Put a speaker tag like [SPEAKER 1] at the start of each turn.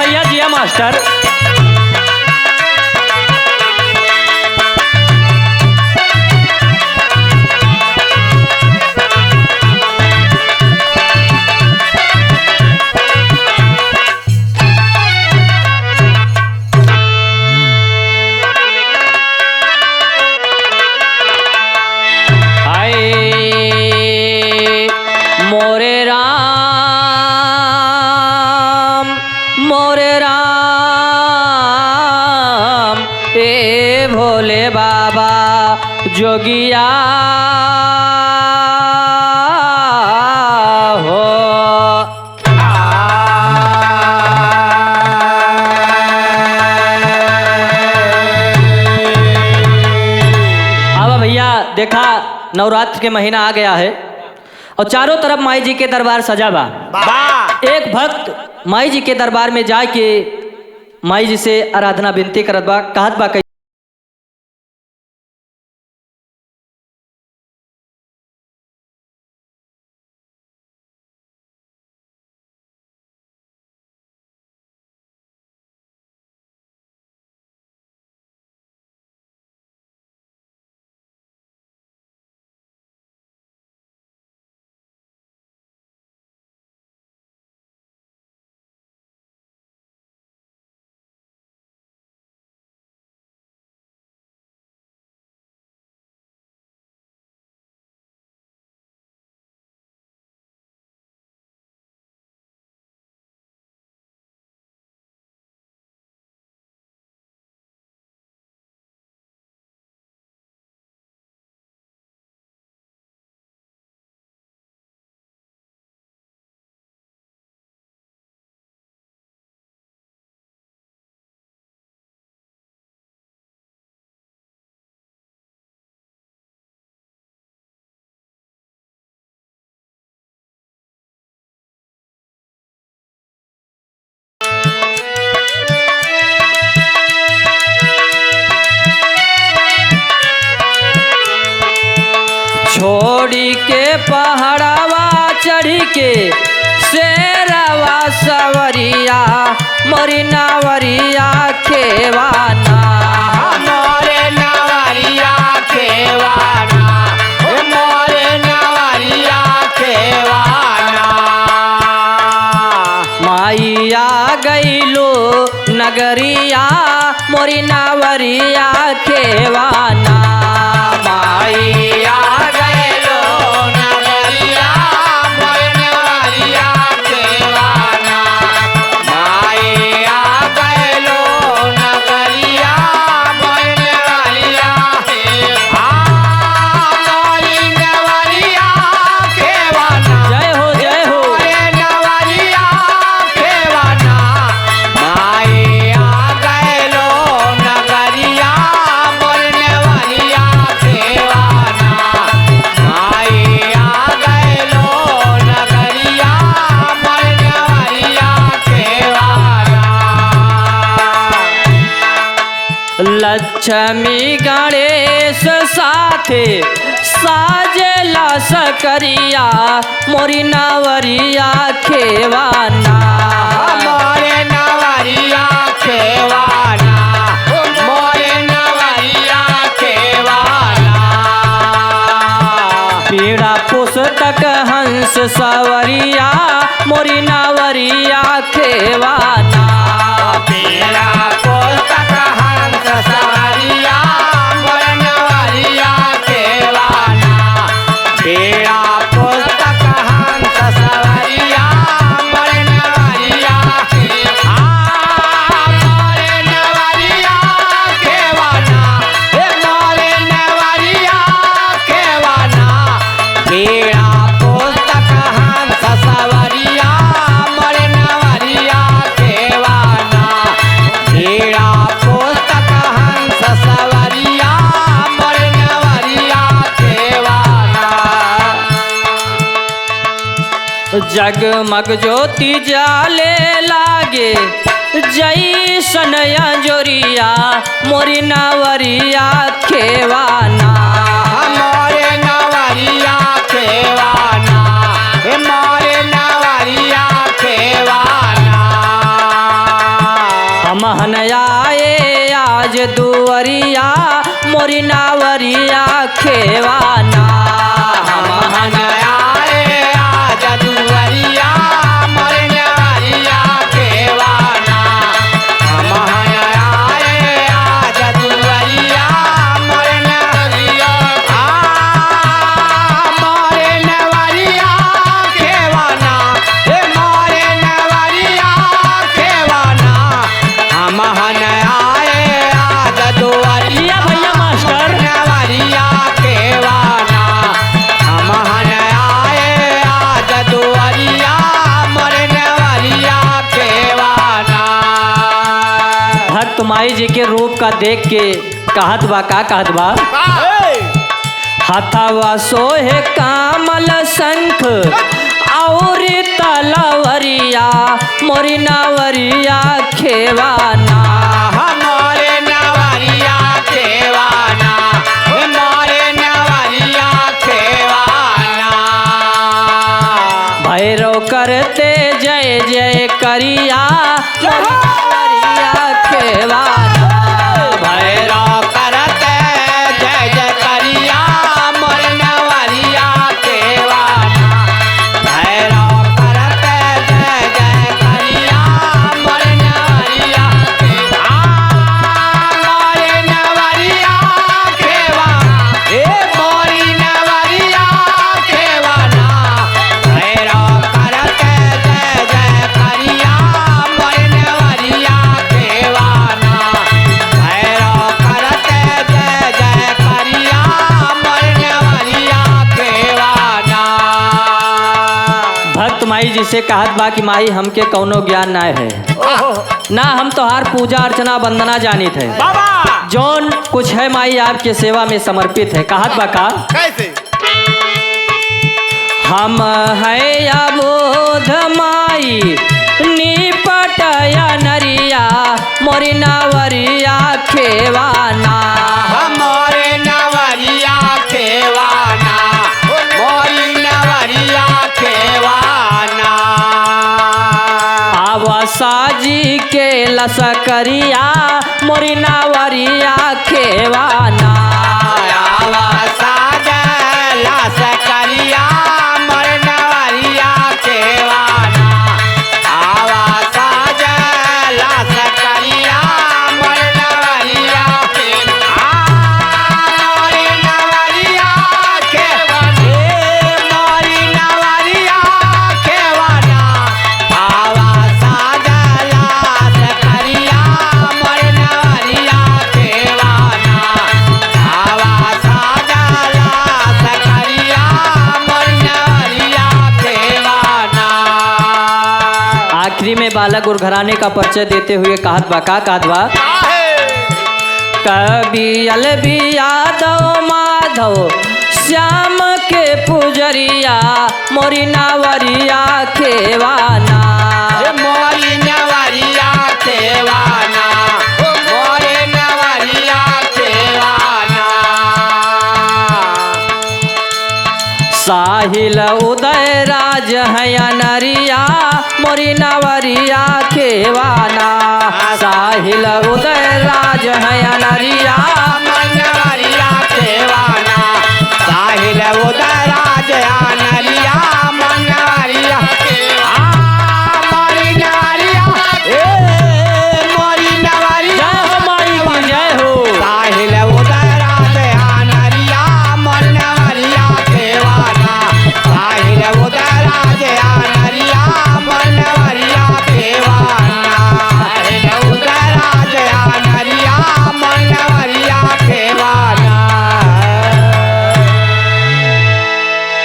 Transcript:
[SPEAKER 1] भैया जिया मास्टर। मोरे राम ए भोले बाबा जोगिया हो। अब भैया देखा नवरात्र के महीना आ गया है और चारों तरफ माई जी के दरबार सजा बा। एक भक्त माई जी के दरबार में जाके माई जी से आराधना विनती करत बा, कहत बा छोड़ी के पहाड़ावा चढ़ी के शेरवा सवरिया मोरी नावरिया खेवाना।
[SPEAKER 2] मोरे नवरिया खेवाना, मोरे नवरिया खेवाना।
[SPEAKER 1] माइया गईलो नगरिया मोरी नावरिया खेवाना।
[SPEAKER 2] माइया गईलो नगरिया मोरे नवरिया खेवाना। माइया गईलो नगरिया मोरे नवरिया मोरी नवरिया खेवाना।
[SPEAKER 1] जय हो जय हो।
[SPEAKER 2] मोरे नवरिया खेवाना। माइया गईलो नगरिया मोरे नवरिया खेवाना। माइया गईलो नगरिया मोरे नवरिया खेवाना।
[SPEAKER 1] लक्ष्मी गणेश साथे साजेला सकरिया मोरी नावरिया खेवाना।
[SPEAKER 2] मोरे नवरिया खेवाना, मोरे नवरिया खेवाना।
[SPEAKER 1] पीड़ा पुस्तक हंस सवरिया मोरी नावरिया खेवाना।
[SPEAKER 2] पीड़ा पुस्तक हंस सवरिया मोरे नवरिया खेवाना। पीड़ा पुस्तक हंस सवरिया मोरे नवरिया मोरे नवरिया खेवाना। मोरे नवरिया खेवाना। पीड़ा पुस्तक हंस सवरिया मोरे नवरिया खेवाना। पीड़ा पुस्तक हंस सवरिया मोरे नवरिया खेवाना।
[SPEAKER 1] जगमग ज्योति जाले लागे जैसन अंजोरिया मोरी नावरिया खेवाना।
[SPEAKER 2] मोरे नवरिया खेवाना, मोरे नवरिया खेवाना।
[SPEAKER 1] महन आए आज दुवरिया मोरी नावरिया खेवाना।
[SPEAKER 2] महन आए आज दुवरिया मोर नवरिया खेवाना। महन आए आज दुवरिया मोर नवरिया मोर नवरिया खेवाना। हे मोर नवरिया खेवाना। महन आए आज दुवरिया
[SPEAKER 1] भैया मास्टर
[SPEAKER 2] नवरिया खेवाना। महन आए आज दुवरिया मोर नवरिया खेवाना।
[SPEAKER 1] भक्त माई जी के रूप का देख के कहत बा का कहत बा। हथवा सोहे कामल शंख और तलवरिया मोरी नावरिया खेवाना।
[SPEAKER 2] हमारे नवरिया खेवाना। हमारे नवरिया खेवाना।
[SPEAKER 1] भैरव करते जय जय करिया मोरी नावरिया खेवाना।
[SPEAKER 2] भैरव करते जय जय करिया मोर नवरिया खेवाना। भैरव करते जय जय करिया मोर नवरिया मोर नवरिया खेवाना। हे मोरी नवरिया खेवाना। भैरव करते जय जय करिया मोर नवरिया खेवाना। भैरव करते जय जय करिया मोर नवरिया खेवाना।
[SPEAKER 1] भक्त माई जी से कहत बा कि माई हमके कौनो ज्ञान ना है, ना हम तोहार पूजा अर्चना वंदना जानित है।
[SPEAKER 2] बाबा
[SPEAKER 1] जौन कुछ है माई आपके सेवा में समर्पित है। कहत बा का
[SPEAKER 2] कैसे?
[SPEAKER 1] हम है अबोध माई निपटया नरिया मोरी नावरिया खेवाना।
[SPEAKER 2] हमारे नवरिया खेवाना। मोरी नवरिया खेवाना।
[SPEAKER 1] आवासा जी के लसकरिया मोरी नावरिया खेवाना।
[SPEAKER 2] आवासा जला सकरिया मोर नवरिया खेवाना। आवासा जला सकरिया मोर नवरिया मोर नवरिया खेवाना। मोरी नवरिया खेवाना। आवासा जला सकरिया मोर नवरिया खेवाना। आवासा जला सकरिया मोर नवरिया खेवाना।
[SPEAKER 1] आखिरी में बालक और घराने का परिचय देते हुए कहत बा का कहत बा। कवि अलबी यादव माधव श्याम के पुजरिया मोरी नावरिया खेवाना।
[SPEAKER 2] मोरी नवरिया खेवाना। मोरे नवरिया खेवाना।
[SPEAKER 1] साहिल उदय राज है नरिया मोरी नावरिया खेवाना। साहिल उदय राज है नरिया
[SPEAKER 2] मोर नवरिया खेवाना। साहिल उदय राज